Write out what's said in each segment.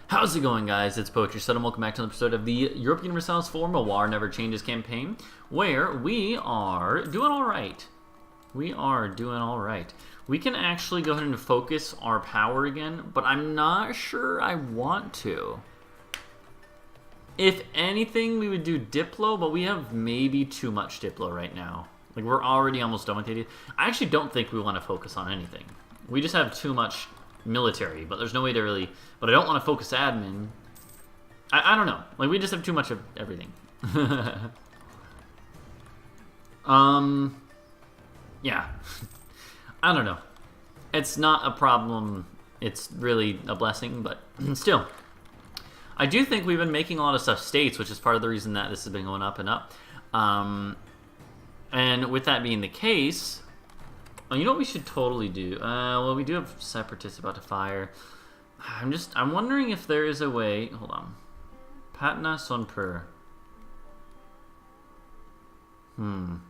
How's it going, guys? It's Poetry Set, and welcome back to another episode of the Europe Universalis 4 Mewar Never Changes campaign, where we are doing alright. We can actually go ahead and focus our power again, but I'm not sure I want to. If anything, we would do Diplo, but we have maybe too much Diplo right now. Like, we're already almost done with it. I actually don't think we want to focus on anything. We just have too much military, but there's no way to really... But I don't want to focus admin. I don't know. Like, we just have too much of everything. Yeah. I don't know. It's not a problem. It's really a blessing, but still. I do think we've been making a lot of stuff states, which is part of the reason that this has been going up and up. And with that being the case... Oh, you know what we should totally do? Well, we do have separatists about to fire. I'm wondering if there is a way... Hold on. Patna Sonpur. I'm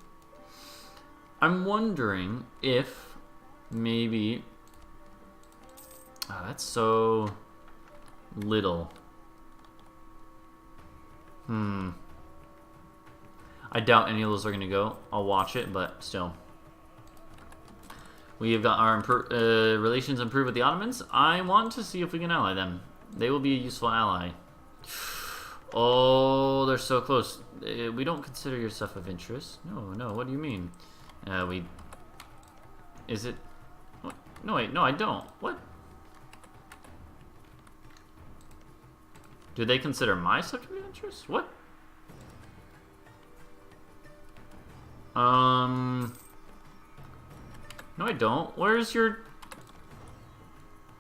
wondering if maybe... Oh, that's so little. I doubt any of those are going to go. I'll watch it, but still. We have got our relations improved with the Ottomans. I want to see if we can ally them. They will be a useful ally. Oh, they're so close. We don't consider your stuff of interest. No, what do you mean? Is it... What? No, wait, no, I don't. What? Do they consider my stuff to be of interest? What? No, I don't. Where's your...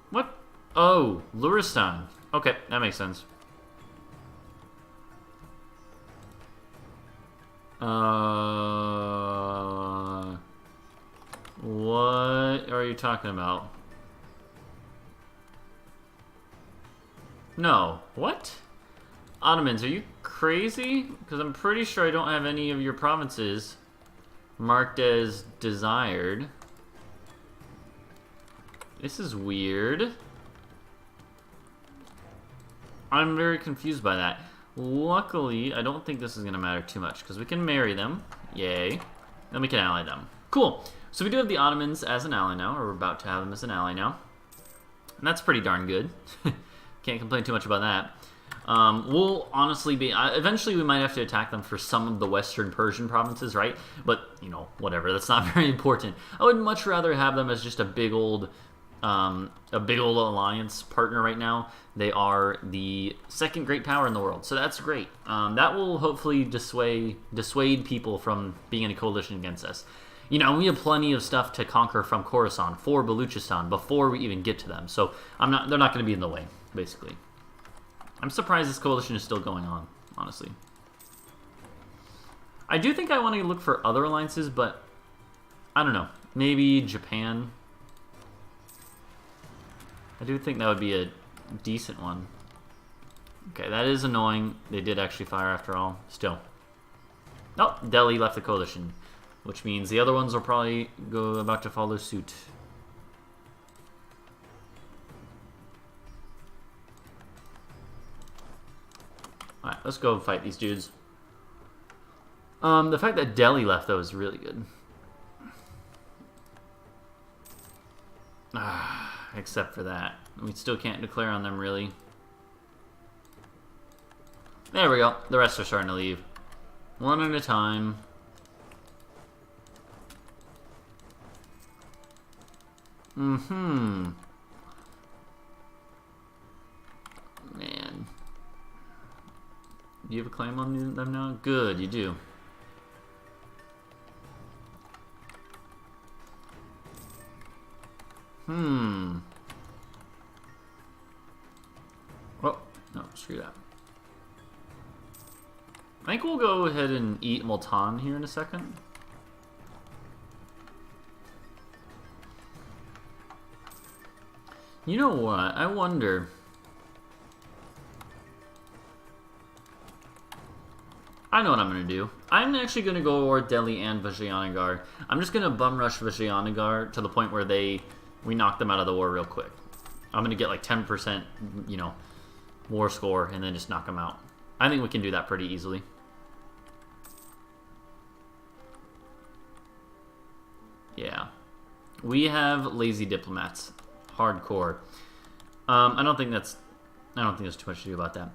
What? Oh, Luristan. Okay, that makes sense. What are you talking about? No. What? Ottomans, are you crazy? Because I'm pretty sure I don't have any of your provinces marked as desired. This is weird. I'm very confused by that. Luckily, I don't think this is going to matter too much, because we can marry them. Yay. Then we can ally them. Cool. So we do have the Ottomans as an ally now, or we're about to have them as an ally now. And that's pretty darn good. Can't complain too much about that. We'll honestly be... eventually, we might have to attack them for some of the Western Persian provinces, right? But, you know, whatever. That's not very important. I would much rather have them as just a big old alliance partner right now. They are the second great power in the world, so that's great. That will hopefully dissuade people from being in a coalition against us. You know, we have plenty of stuff to conquer from Khorasan for Baluchistan before we even get to them, so they're not going to be in the way, basically. I'm surprised this coalition is still going on, honestly. I do think I want to look for other alliances, but I don't know. Maybe Japan. I do think that would be a decent one. Okay, that is annoying. They did actually fire after all. Still. Oh, Delhi left the coalition, which means the other ones are probably about to follow suit. Alright, let's go fight these dudes. The fact that Delhi left, though, is really good. Except for that. We still can't declare on them, really. There we go. The rest are starting to leave. One at a time. Man. Do you have a claim on them now? Good, you do. Oh, no, screw that. I think we'll go ahead and eat Multan here in a second. You know what? I wonder... I know what I'm going to do. I'm actually going to go over Delhi and Vijayanagar. I'm just going to bum rush Vijayanagar to the point where we knock them out of the war real quick. I'm going to get like 10%, you know, war score, and then just knock them out. I think we can do that pretty easily. Yeah. We have lazy diplomats. Hardcore. I don't think there's too much to do about that.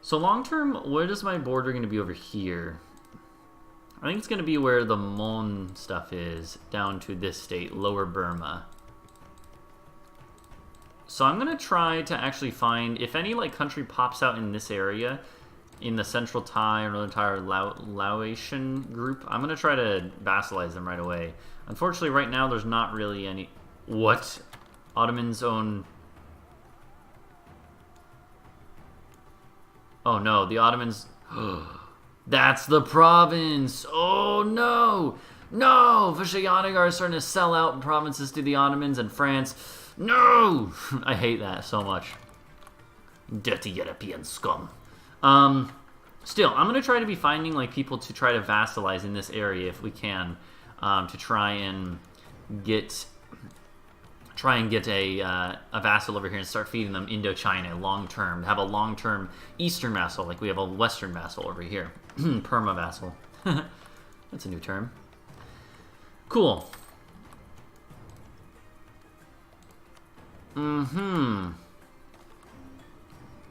So long term, what is my border going to be over here? I think it's going to be where the Mon stuff is, down to this state, Lower Burma. So I'm going to try to actually find, if any like country pops out in this area, in the Central Thai or Northern Thai or Laotian group, I'm going to try to vassalize them right away. Unfortunately, right now, there's not really any... What? Ottoman's own... Oh no, the Ottomans... That's the province! Oh no! No! Vijayanagar is starting to sell out provinces to the Ottomans and France. No! I hate that so much. Dirty European scum. Still, I'm going to try to be finding like people to try to vassalize in this area if we can. To try and get a vassal over here and start feeding them Indochina long-term. Have a long-term Eastern vassal like we have a Western vassal over here. Perma-vassal. That's a new term. Cool.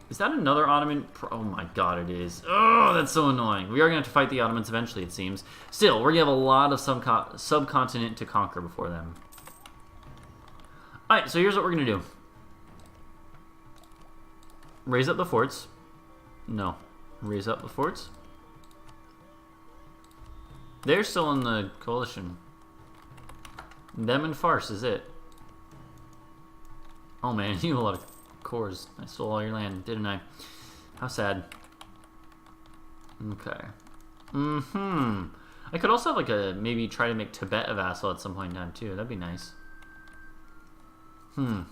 Is that another Ottoman? Oh my god, it is. Oh, that's so annoying. We are going to have to fight the Ottomans eventually, it seems. Still, we're going to have a lot of subcontinent to conquer before them. Alright, so here's what we're going to do. Raise up the forts. No. Raise up the forts. They're still in the coalition. Them and Farce is it. Oh man, you have a lot of cores. I stole all your land, didn't I? How sad. Okay. I could also have like maybe try to make Tibet a vassal at some point in time too. That'd be nice. Okay.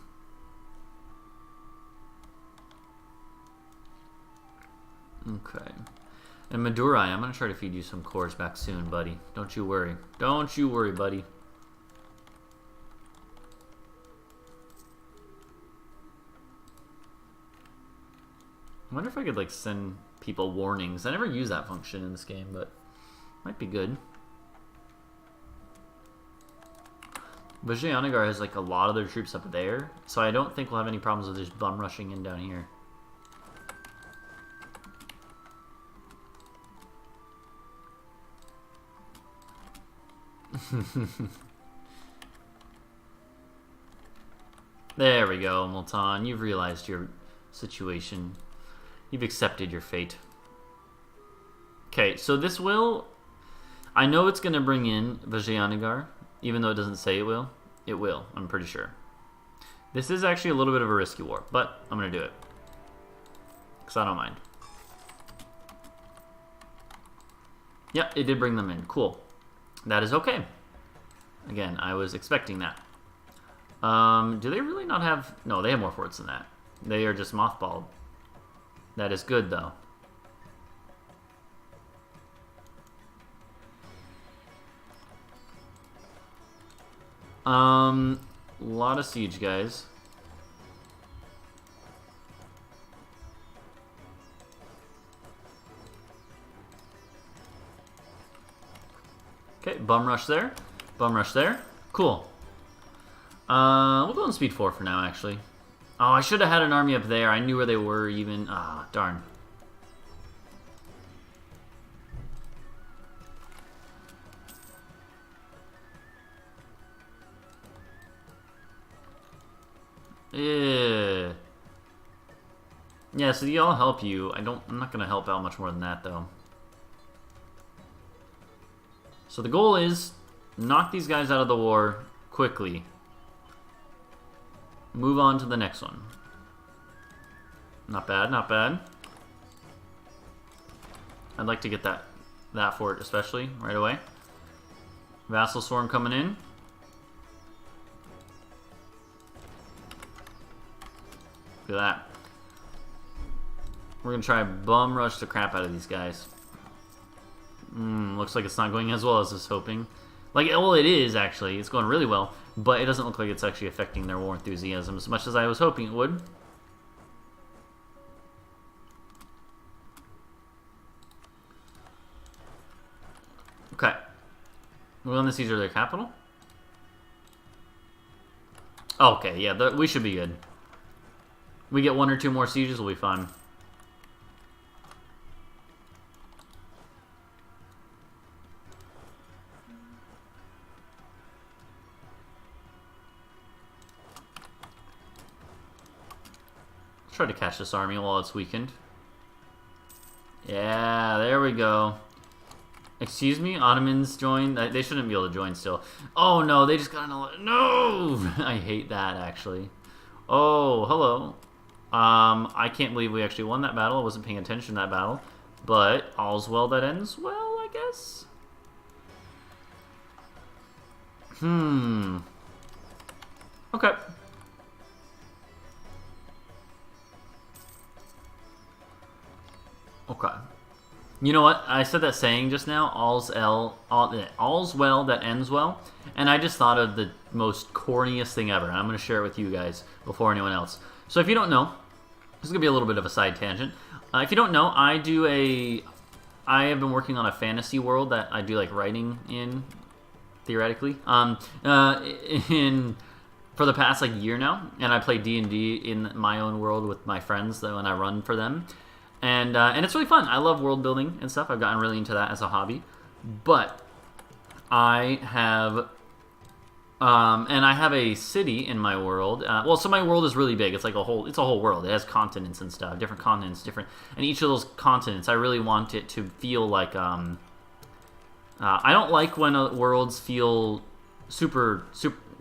And Madurai, I'm gonna try to feed you some cores back soon, buddy. Don't you worry. Don't you worry, buddy. I wonder if I could like send people warnings. I never use that function in this game, but might be good. Vijayanagar has like a lot of their troops up there, so I don't think we'll have any problems with just bum rushing in down here. There we go, Multan. You've realized your situation. You've accepted your fate. Okay, so this will... I know it's going to bring in Vijayanagar, even though it doesn't say it will. It will, I'm pretty sure. This is actually a little bit of a risky war, but I'm going to do it. Because I don't mind. Yep, it did bring them in. Cool. That is okay. Again, I was expecting that. Do they really not have... No, they have more forts than that. They are just mothballed. That is good, though. A lot of siege, guys. Okay, bum rush there. Bum rush there. Cool. We'll go on speed 4 for now, actually. Oh, I should have had an army up there. I knew where they were even. Ah, darn. Yeah, so y'all help you. I'm not gonna help out much more than that though. So the goal is knock these guys out of the war quickly. Move on to the next one. Not bad, not bad. I'd like to get that fort especially right away. Vassal swarm coming in. Look at that. We're gonna try bum rush the crap out of these guys. Looks like it's not going as well as I was hoping. Like, well, it is actually. It's going really well, but it doesn't look like it's actually affecting their war enthusiasm as much as I was hoping it would. We're on the siege of their capital? Okay, yeah, we should be good. We get 1 or 2 more sieges, we'll be fine. Let's try to catch this army while it's weakened. Yeah, there we go. Excuse me, Ottomans joined. They shouldn't be able to join still. Oh no, they just got no. I hate that actually. Oh, hello. I can't believe we actually won that battle. I wasn't paying attention to that battle, but all's well that ends well, I guess. Okay. Okay. You know what? I said that saying just now, all's well that ends well, and I just thought of the most corniest thing ever, and I'm going to share it with you guys before anyone else. So if you don't know, this is going to be a little bit of a side tangent. If you don't know, I have been working on a fantasy world that I do like writing in, theoretically, for the past like year now, and I play D&D in my own world with my friends when I run for them. And it's really fun. I love world building and stuff. I've gotten really into that as a hobby. But I have, a city in my world. Well, so my world is really big. It's like it's a whole world. It has continents and stuff, different continents, and each of those continents, I really want it to feel like, I don't like when worlds feel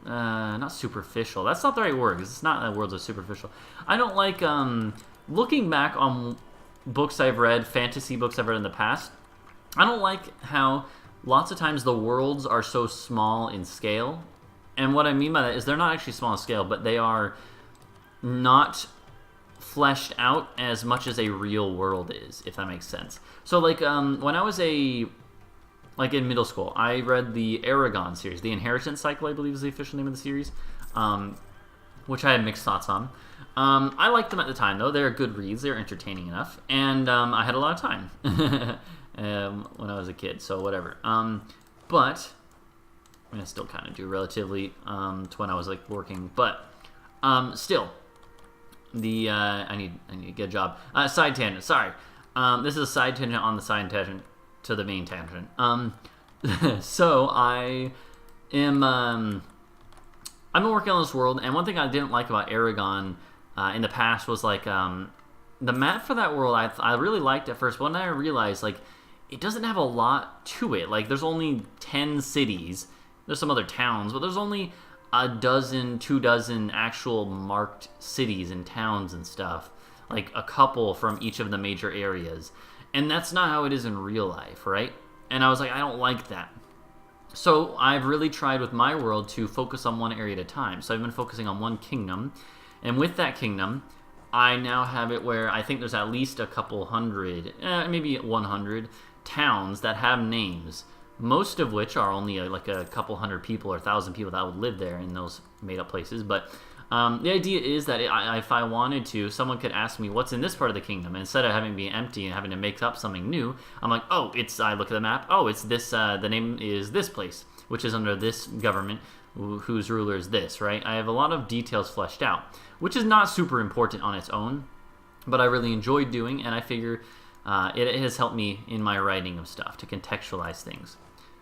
not superficial. That's not the right word, because it's not that worlds are superficial. I don't like, looking back on books I've read, fantasy books I've read in the past, I don't like how lots of times the worlds are so small in scale. And what I mean by that is they're not actually small in scale, but they are not fleshed out as much as a real world is, if that makes sense. So like when I was in middle school, I read the Aragon series, the Inheritance Cycle, I believe is the official name of the series, which I had mixed thoughts on. I liked them at the time, though. They're good reads. They're entertaining enough. And I had a lot of time when I was a kid, so whatever. But I still kind of do relatively to when I was like working. But still, I need to get a job. Side tangent. Sorry. This is a side tangent on the side tangent to the main tangent. So I am. I've been working on this world, and one thing I didn't like about Aragon in the past was like the map for that world. I really liked at first, but then I realized like it doesn't have a lot to it. Like there's only 10 cities. There's some other towns, but there's only a dozen, 24 actual marked cities and towns and stuff. Like a couple from each of the major areas, and that's not how it is in real life, right? And I was like, I don't like that. So I've really tried with my world to focus on one area at a time. So I've been focusing on one kingdom. And with that kingdom, I now have it where I think there's at least a couple hundred, maybe 100 towns that have names. Most of which are only like a couple hundred people or 1,000 people that would live there in those made-up places. But the idea is that if I wanted to, someone could ask me what's in this part of the kingdom. And instead of having it be empty and having to make up something new, I'm like, oh, I look at the map, oh, it's this, the name is this place, which is under this government, whose ruler is this, right? I have a lot of details fleshed out, which is not super important on its own, but I really enjoy doing, and I figure it has helped me in my writing of stuff to contextualize things.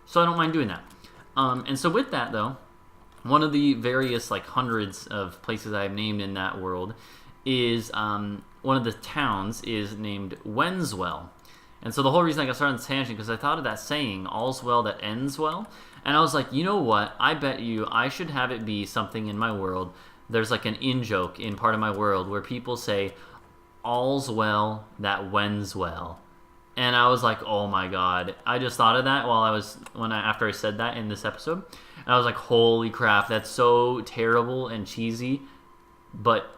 So I don't mind doing that. And so with that, though, one of the various like hundreds of places I have named in that world is one of the towns is named Wenswell. And so the whole reason I got started on this tangent because I thought of that saying, all's well that ends well. And I was like, you know what? I bet you I should have it be something in my world. There's like an in-joke in part of my world where people say, all's well that wends well. And I was like, oh my god. I just thought of that after I said that in this episode. And I was like, holy crap, that's so terrible and cheesy,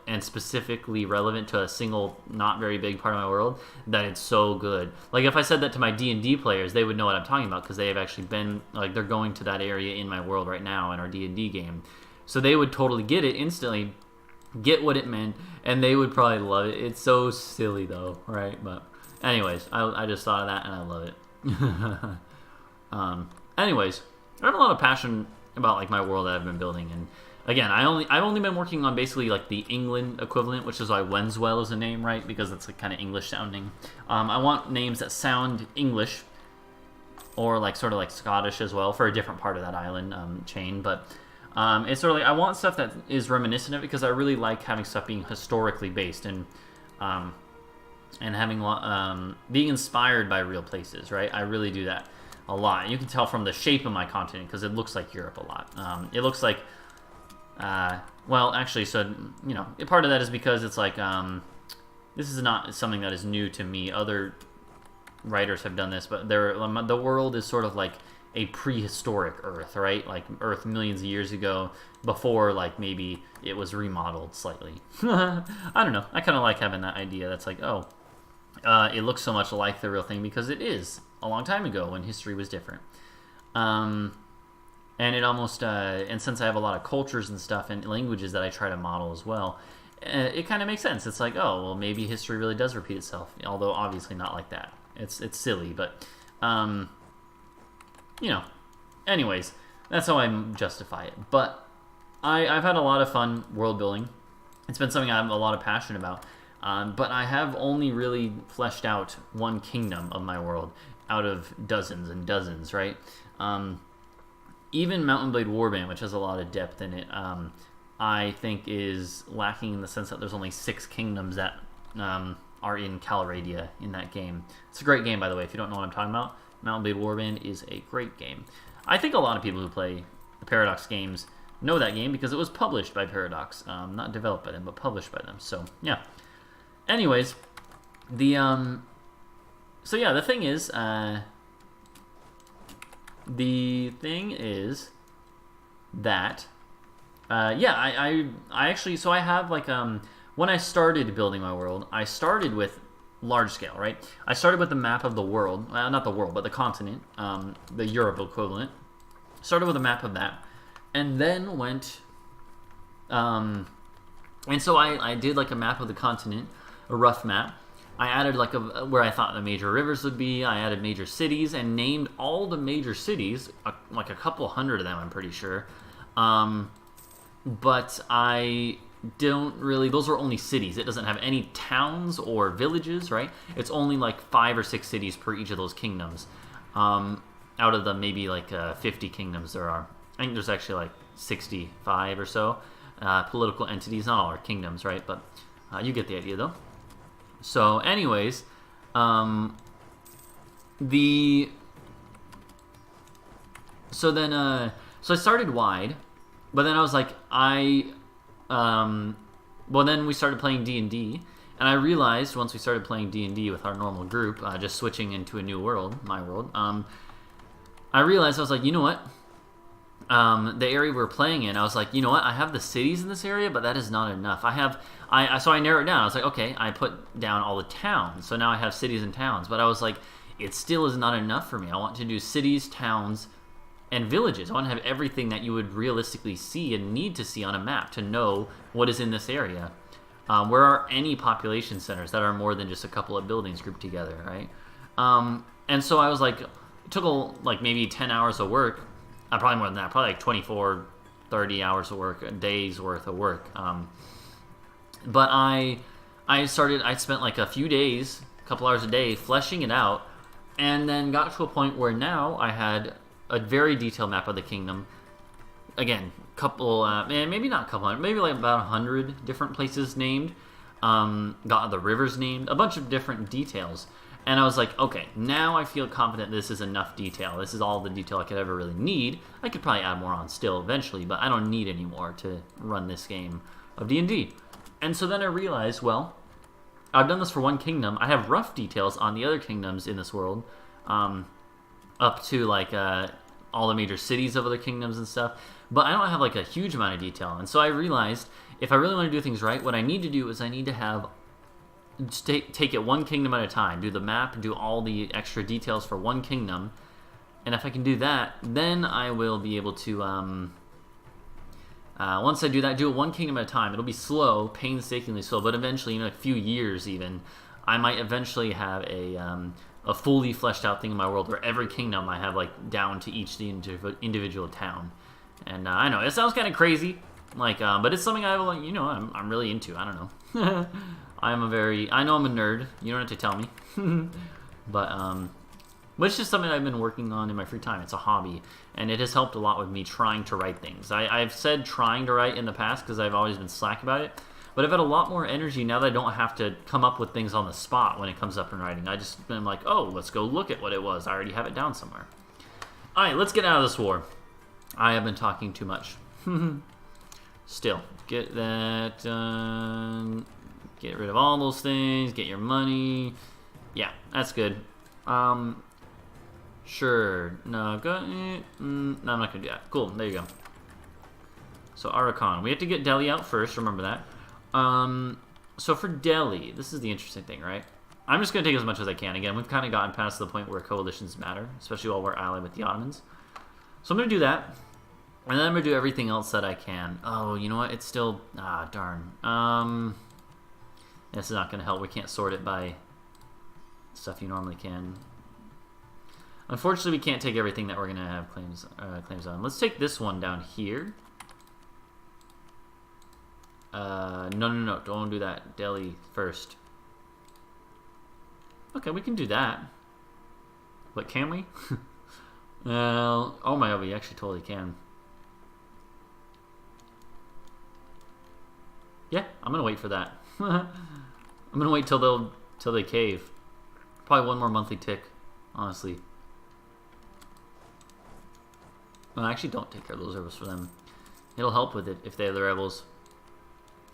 and specifically relevant to a single, not very big part of my world, that it's so good. Like, if I said that to my D&D players, they would know what I'm talking about, because they have actually been, like, they're going to that area in my world right now in our D&D game. So they would totally get it instantly, get what it meant, and they would probably love it. It's so silly, though, right? But anyways, I just thought of that, and I love it. Anyways, I have a lot of passion about like my world that I've been building, and again, I've only been working on basically like the England equivalent, which is why Wenswell is a name, right? Because it's like kind of English sounding. I want names that sound English, or like sort of like Scottish as well for a different part of that island chain. But it's sort of like I want stuff that is reminiscent of it, because I really like having stuff being historically based and having being inspired by real places, right? I really do that a lot. And you can tell from the shape of my continent, because it looks like Europe a lot. It looks like well, actually, so, you know, part of that is because it's like, this is not something that is new to me. Other writers have done this, but the world is sort of like a prehistoric Earth, right? Like Earth millions of years ago, before, like, maybe it was remodeled slightly. I don't know. I kind of like having that idea that's like, oh, it looks so much like the real thing, because it is a long time ago when history was different. And it almost, and since I have a lot of cultures and stuff and languages that I try to model as well, it kind of makes sense. It's like, oh, well, maybe history really does repeat itself, although obviously not like that. It's silly, but, you know, anyways, that's how I justify it. But I've had a lot of fun world building. It's been something I have a lot of passion about, but I have only really fleshed out one kingdom of my world out of dozens and dozens, right? Even Mount & Blade Warband, which has a lot of depth in it, I think is lacking in the sense that there's only 6 kingdoms that are in Calradia in that game. It's a great game, by the way, if you don't know what I'm talking about. Mount & Blade Warband is a great game. I think a lot of people who play the Paradox games know that game because it was published by Paradox. Not developed by them, but published by them. So, yeah. Anyways, so yeah, the thing is... that, yeah, I actually, so I have like, when I started building my world, I started with large scale, right? I started with the map of the world, not the world, but the continent, the Europe equivalent. Started with a map of that, and then went, and so I did like a map of the continent, a rough map. I added like where I thought the major rivers would be. I added major cities and named all the major cities, like a couple hundred of them, I'm pretty sure. But I don't really, those are only cities. It doesn't have any towns or villages, right? It's only like 5 or 6 cities per each of those kingdoms. Out of the maybe like 50 kingdoms there are. I think there's actually like 65 or so political entities. Not all are kingdoms, right? But you get the idea though. So, anyways, so I started wide, but then I was like, well, then we started playing D&D, and I realized once we started playing D&D with our normal group, just switching into a new world, my world, I realized, I was like, you know what? The area we're playing in, I was like, you know what? I have the cities in this area, but that is not enough. So I narrowed it down. I was like, okay, I put down all the towns. So now I have cities and towns. But I was like, it still is not enough for me. I want to do cities, towns, and villages. I want to have everything that you would realistically see and need to see on a map to know what is in this area. Where are any population centers that are more than just a couple of buildings grouped together, right? And so I was like, it took like maybe 10 hours of work. Probably more than that. Probably like 24, 30 hours of work, a day's worth of work. But I spent like a few days, a couple hours a day, fleshing it out, and then got to a point where now I had a very detailed map of the kingdom. Again, maybe not a couple hundred, maybe like about 100 different places named. Got the rivers named, a bunch of different details. And I was like, okay, now I feel confident this is enough detail. This is all the detail I could ever really need. I could probably add more on still eventually, but I don't need any more to run this game of D&D. And so then I realized, well, I've done this for one kingdom. I have rough details on the other kingdoms in this world, up to like all the major cities of other kingdoms and stuff. But I don't have like a huge amount of detail. And so I realized if I really want to do things right, what I need to do is I need to have take it one kingdom at a time, do the map, do all the extra details for one kingdom, and if I can do that, then I will be able to, once I do that, do it one kingdom at a time. It'll be slow, painstakingly slow, but eventually, in a few years even, I might eventually have a a fully fleshed out thing in my world where every kingdom I have like down to each the individual town. And I know it sounds kind of crazy, like, but it's something I like. You know, I'm really into. I don't know. I know I'm a nerd. You don't have to tell me. But it's just something I've been working on in my free time. It's a hobby, and it has helped a lot with me trying to write things. I've said trying to write in the past because I've always been slack about it, but I've had a lot more energy now that I don't have to come up with things on the spot when it comes up in writing. I just been like, oh, let's go look at what it was. I already have it down somewhere. All right, let's get out of this war. I have been talking too much. Still, get that done. Get rid of all those things. Get your money. Yeah, that's good. Sure. No, go. No, I'm not gonna do that. Cool. There you go. So Arakan, we have to get Delhi out first. Remember that. So for Delhi, this is the interesting thing, right? I'm just gonna take as much as I can. Again, we've kind of gotten past the point where coalitions matter, especially while we're allied with the Ottomans. So I'm gonna do that, and then I'm gonna do everything else that I can. Oh, you know what? It's still darn. This is not gonna help. We can't sort it by stuff you normally can. Unfortunately, we can't take everything that we're gonna have claims on. Let's take this one down here. No, don't do that. Delhi first. Okay, we can do that. But can we? Well, oh my god, we actually totally can. Yeah, I'm gonna wait for that. I'm gonna wait till they cave. Probably one more monthly tick, honestly. Well, actually, don't take care of those rebels for them. It'll help with it if they have the rebels.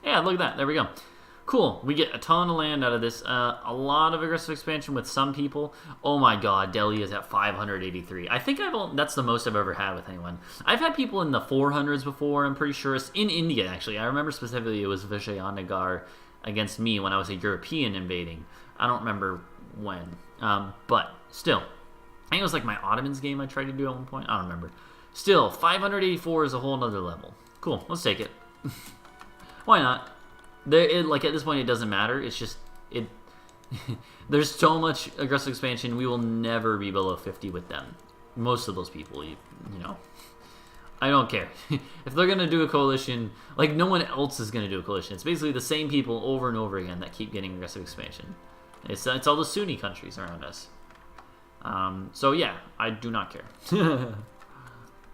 Yeah, look at that. There we go. Cool. We get a ton of land out of this. A lot of aggressive expansion with some people. Oh my god, Delhi is at 583. I think that's the most I've ever had with anyone. I've had people in the 400s before, I'm pretty sure. It's in India, actually. I remember specifically it was Vijayanagar against me when I was a European invading. I don't remember when. But still. I think it was like my Ottomans game I tried to do at one point. I don't remember. Still, 584 is a whole nother level. Cool. Let's take it. Why not? Like at this point, it doesn't matter. It's just there's so much aggressive expansion. We will never be below 50 with them. Most of those people, you know, I don't care if they're gonna do a coalition. Like no one else is gonna do a coalition. It's basically the same people over and over again that keep getting aggressive expansion. It's all the Sunni countries around us. So yeah, I do not care.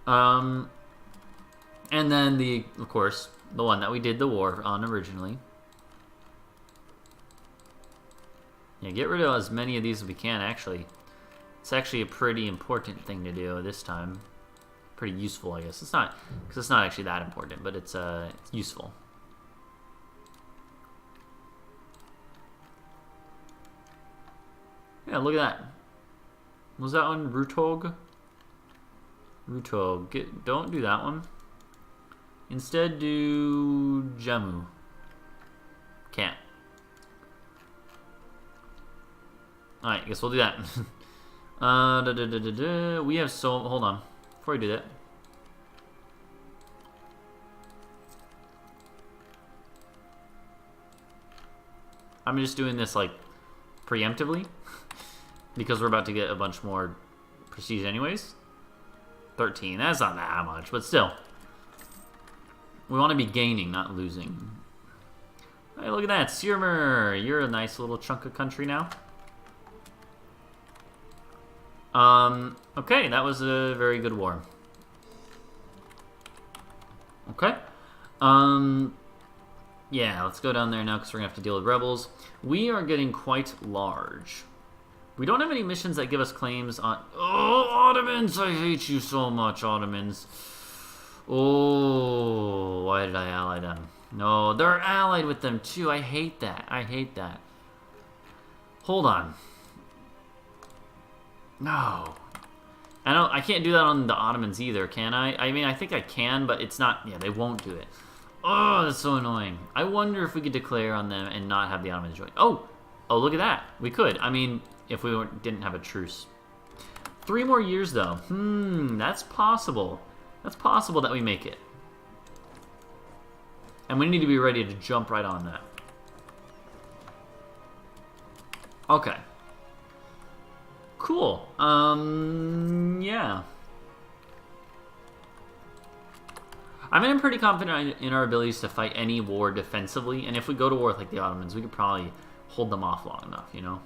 And then of course, the one that we did the war on originally. Yeah, get rid of as many of these as we can, actually. It's actually a pretty important thing to do this time. Pretty useful, I guess. It's not, because it's not actually that important, but it's useful. Yeah, look at that. Was that one Rutog? Rutog. Don't do that one. Instead, do Jammu. Can't. Alright, I guess we'll do that. We have so... Hold on. Before we do that. I'm just doing this, like, preemptively. Because we're about to get a bunch more prestige anyways. 13. That's not that much, but still. We want to be gaining, not losing. Hey, look at that. Sirmur. You're a nice little chunk of country now. Okay, that was a very good war. Okay. Yeah, let's go down there now because we're going to have to deal with rebels. We are getting quite large. We don't have any missions that give us claims on... Oh, Ottomans! I hate you so much, Ottomans. Oh, why did I ally them? No, they're allied with them too. I hate that. I hate that. Hold on. No. I can't do that on the Ottomans either, can I? I mean, I think I can, but it's not... Yeah, they won't do it. Oh, that's so annoying. I wonder if we could declare on them and not have the Ottomans join. Oh! Oh, look at that. We could. I mean, if we didn't have a truce. 3 more years, though. That's possible. That's possible that we make it. And we need to be ready to jump right on that. Okay. Cool. Yeah. I mean, I'm pretty confident in our abilities to fight any war defensively, and if we go to war with, like, the Ottomans, we could probably hold them off long enough, you know?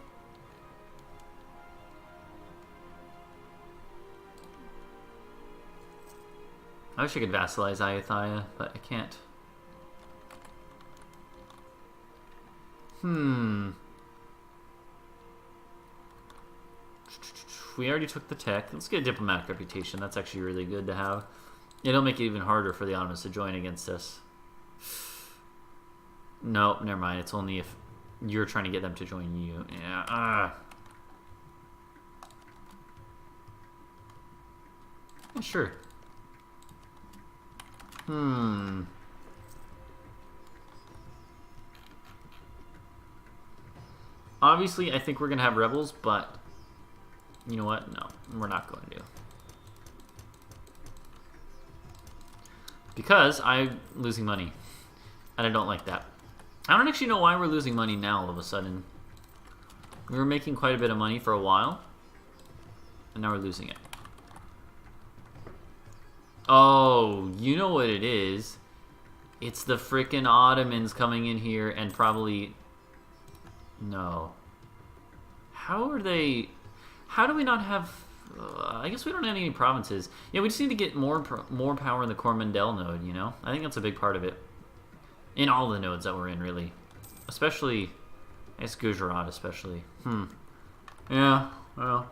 I wish I could vassalize Ayutthaya, but I can't. We already took the tech. Let's get a diplomatic reputation. That's actually really good to have. It'll make it even harder for the Ottomans to join against us. No, never mind. It's only if you're trying to get them to join you. Yeah. Yeah, sure. Obviously, I think we're going to have rebels, but you know what? No, we're not going to. Because I'm losing money. And I don't like that. I don't actually know why we're losing money now all of a sudden. We were making quite a bit of money for a while. And now we're losing it. Oh, you know what it is. It's the frickin' Ottomans coming in here and probably... No. How are they... How do we not have... I guess we don't have any provinces. Yeah, we just need to get more power in the Coromandel node, you know? I think that's a big part of it. In all the nodes that we're in, really. Especially... I guess Gujarat, especially. Yeah, well...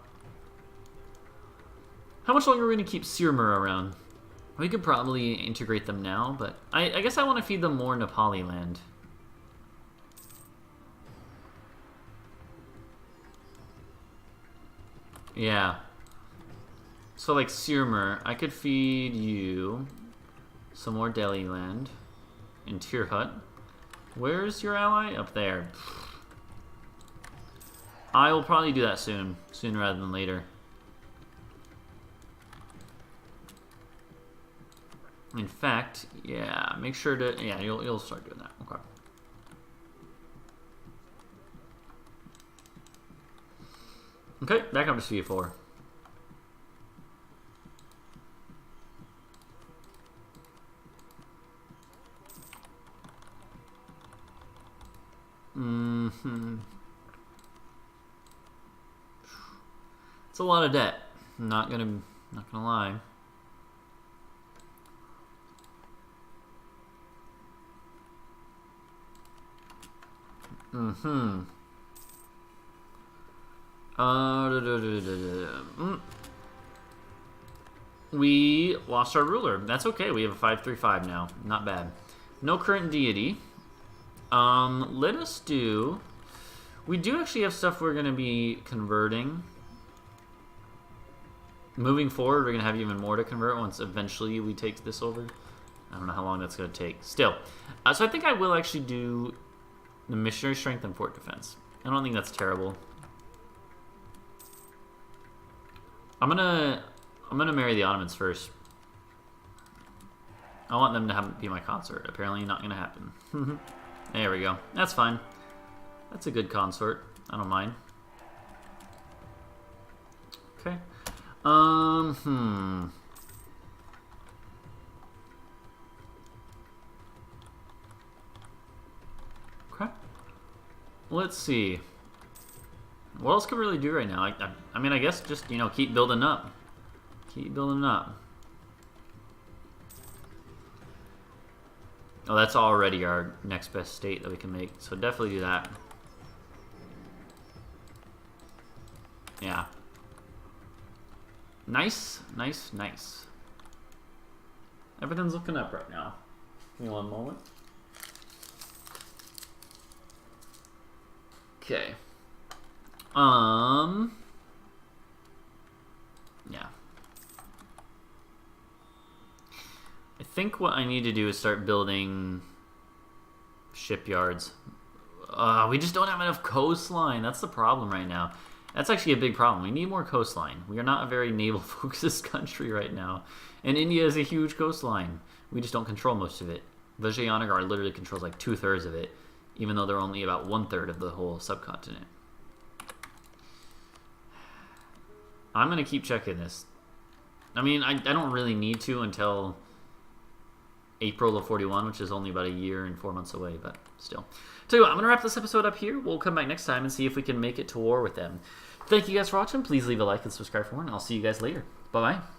How much longer are we going to keep Sirmur around? We could probably integrate them now, but... I guess I want to feed them more Nepali land. Yeah. So, like, Sirmur, I could feed you some more Delhi land in Tirhut. Where's your ally? Up there. I will probably do that soon. Sooner rather than later. In fact, yeah, make sure to... Yeah, you'll start doing that. Okay. Okay, back up to EU4. It's a lot of debt. Not gonna lie. We lost our ruler. That's okay. We have a 535 now. Not bad. No current deity. Let us do... We do actually have stuff we're going to be converting. Moving forward, we're going to have even more to convert once eventually we take this over. I don't know how long that's going to take. Still. So I think I will actually do the missionary strength and fort defense. I don't think that's terrible. I'm gonna marry the Ottomans first. I want them to be my consort. Apparently not gonna happen. There we go. That's fine. That's a good consort. I don't mind. Okay. Okay. Let's see. What else can we really do right now? I mean, I guess just, you know, keep building up. Keep building up. Oh, that's already our next best state that we can make. So definitely do that. Yeah. Nice, nice, nice. Everything's looking up right now. Give me one moment. Okay. Yeah. I think what I need to do is start building shipyards. We just don't have enough coastline. That's the problem right now. That's actually a big problem. We need more coastline. We are not a very naval-focused country right now. And India is a huge coastline. We just don't control most of it. Vijayanagar literally controls like 2/3 of it, even though they're only about 1/3 of the whole subcontinent. I'm going to keep checking this. I mean, I don't really need to until April of 41, which is only about a year and 4 months away, but still. Tell you what, I'm going to wrap this episode up here. We'll come back next time and see if we can make it to war with them. Thank you guys for watching. Please leave a like and subscribe for more, and I'll see you guys later. Bye-bye.